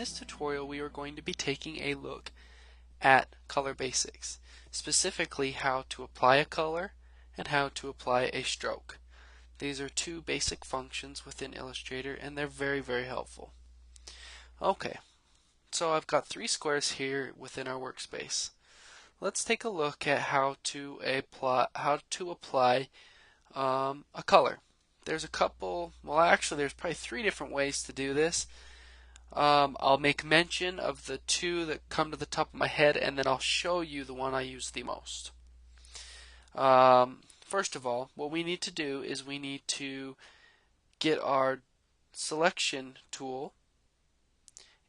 this tutorial we are going to be taking a look at color basics, specifically how to apply a color and how to apply a stroke. These are two basic functions within Illustrator and they're very helpful. Okay, so I've got three squares here within our workspace. Let's take a look at how to apply a color. There's a couple, well actually there's probably three different ways to do this. I'll make mention of the two that come to the top of my head and then I'll show you the one I use the most. First of all, what we need to do is we need to get our selection tool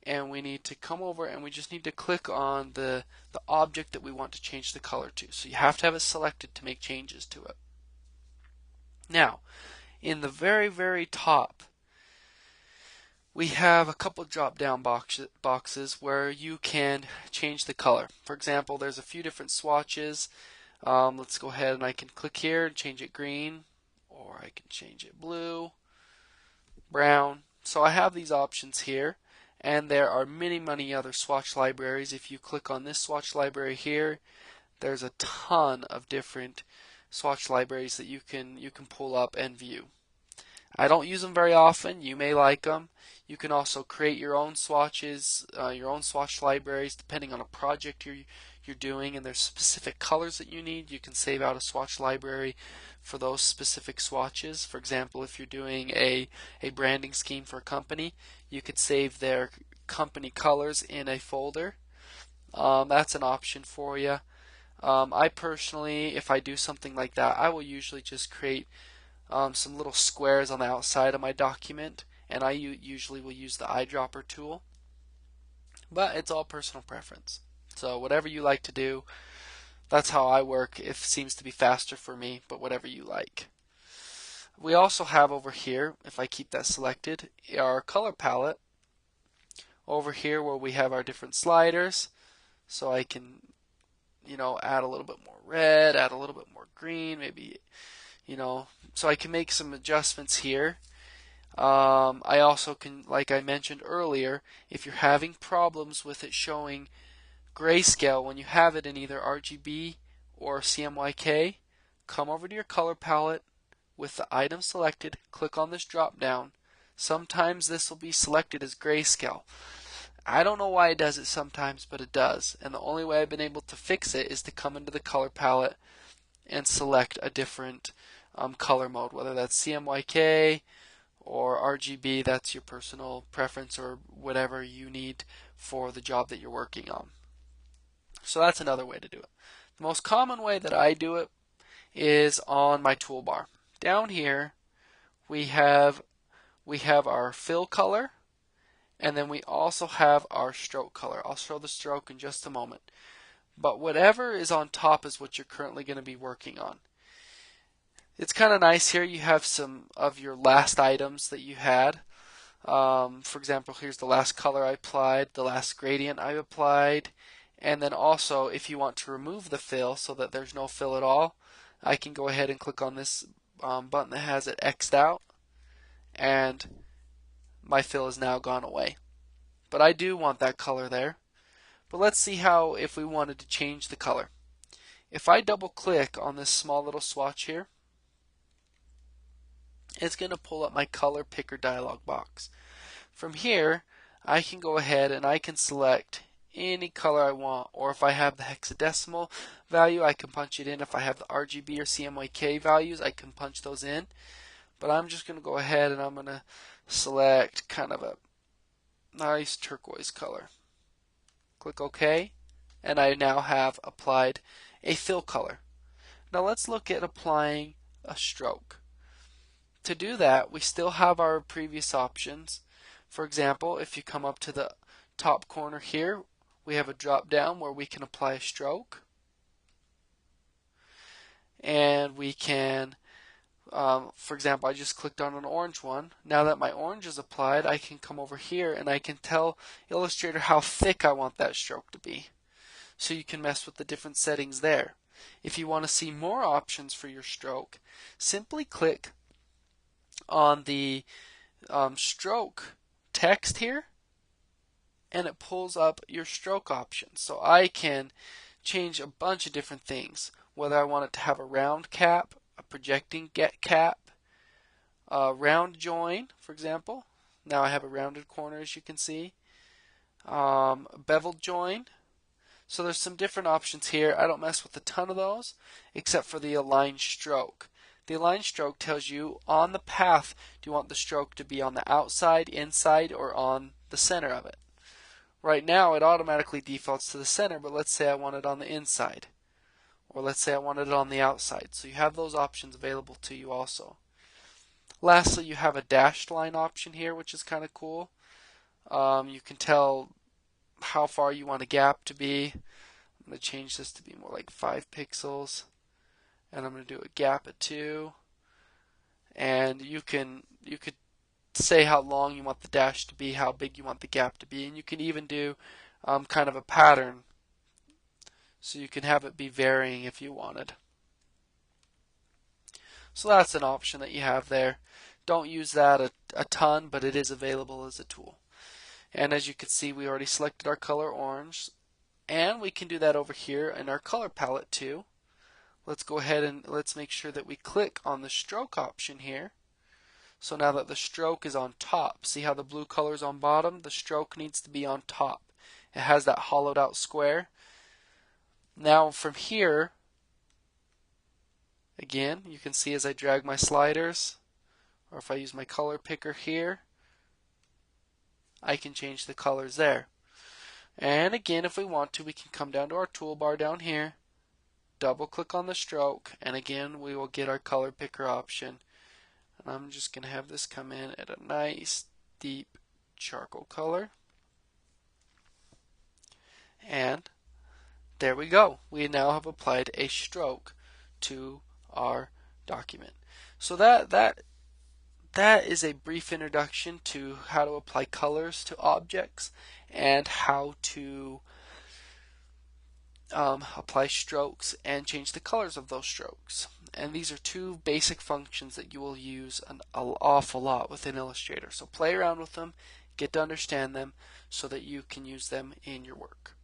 and we need to come over and we just need to click on the object that we want to change the color to. So you have to have it selected to make changes to it. Now, in the very top, we have a couple drop down boxes where you can change the color. For example, there's a few different swatches. Let's go ahead and I can click here and change it green, or I can change it blue, brown. So I have these options here, and there are many other swatch libraries. If you click on this swatch library here, there's a ton of different swatch libraries that you can pull up and view. I don't use them very often. You may like them. You can also create your own swatches, your own swatch libraries, depending on a project you're doing, and there's specific colors that you need. You can save out a swatch library for those specific swatches. For example, if you're doing a branding scheme for a company, you could save their company colors in a folder. That's an option for you. I personally, if I do something like that, I will usually just create some little squares on the outside of my document, and I usually will use the eyedropper tool, but it's all personal preference. So whatever you like to do, that's how I work. It seems to be faster for me, but whatever you like. We also have over here, if I keep that selected, our color palette over here where we have our different sliders. So I can, add a little bit more red, add a little bit more green, maybe, so I can make some adjustments here. I also can, like I mentioned earlier, if you're having problems with it showing grayscale when you have it in either RGB or CMYK, come over to your color palette with the item selected, click on this drop down. Sometimes this will be selected as grayscale. I don't know why it does it sometimes, but it does. And the only way I've been able to fix it is to come into the color palette and select a different color mode, whether that's CMYK or RGB. That's your personal preference or whatever you need for the job that you're working on. So that's another way to do it. The most common way that I do it is on my toolbar. Down here we have our fill color, and then we also have our stroke color. I'll show the stroke in just a moment. But whatever is on top is what you're currently going to be working on. It's kind of nice here. You have some of your last items that you had. For example, here's the last color I applied, the last gradient I applied, and then also if you want to remove the fill so that there's no fill at all, I can go ahead and click on this button that has it X'd out, and my fill is now gone away. But I do want that color there. But let's see how if we wanted to change the color. If I double click on this small little swatch here, it's going to pull up my color picker dialog box. From here, I can go ahead and I can select any color I want, or if I have the hexadecimal value, I can punch it in. If I have the RGB or CMYK values, I can punch those in. But I'm just going to go ahead and I'm going to select kind of a nice turquoise color. Click OK, and I now have applied a fill color. Now let's look at applying a stroke. To do that, we still have our previous options. For example, if you come up to the top corner here, we have a drop down where we can apply a stroke. And we can, for example, I just clicked on an orange one. Now that my orange is applied, I can come over here and I can tell Illustrator how thick I want that stroke to be. So you can mess with the different settings there. If you want to see more options for your stroke, simply click on the stroke text here and it pulls up your stroke options. So I can change a bunch of different things, whether I want it to have a round cap, a projecting get cap, a round join, for example. Now I have a rounded corner, as you can see. Beveled join. So there's some different options here. I don't mess with a ton of those, except for the align stroke. The align stroke tells you on the path, do you want the stroke to be on the outside, inside, or on the center of it. Right now it automatically defaults to the center, but let's say I want it on the inside, or let's say I wanted it on the outside. So you have those options available to you also. Lastly, you have a dashed line option here, which is kind of cool. You can tell how far you want a gap to be. I'm going to change this to be more like 5 pixels, and I'm going to do a gap at 2. And you could say how long you want the dash to be, how big you want the gap to be, and you can even do kind of a pattern, so you can have it be varying if you wanted. So that's an option that you have there. Don't use that a ton, but it is available as a tool. And as you can see, we already selected our color orange, and we can do that over here in our color palette too. Let's go ahead and let's make sure that we click on the stroke option here. So now that the stroke is on top, see how the blue color is on bottom? The stroke needs to be on top. It has that hollowed out square. Now from here, again, you can see as I drag my sliders, or if I use my color picker here, I can change the colors there. And again, if we want to, we can come down to our toolbar down here, double click on the stroke, and again we will get our color picker option. And I'm just going to have this come in at a nice deep charcoal color. And there we go. We now have applied a stroke to our document. So that is a brief introduction to how to apply colors to objects and how to apply strokes and change the colors of those strokes. And these are two basic functions that you will use an awful lot within Illustrator. So play around with them, get to understand them so that you can use them in your work.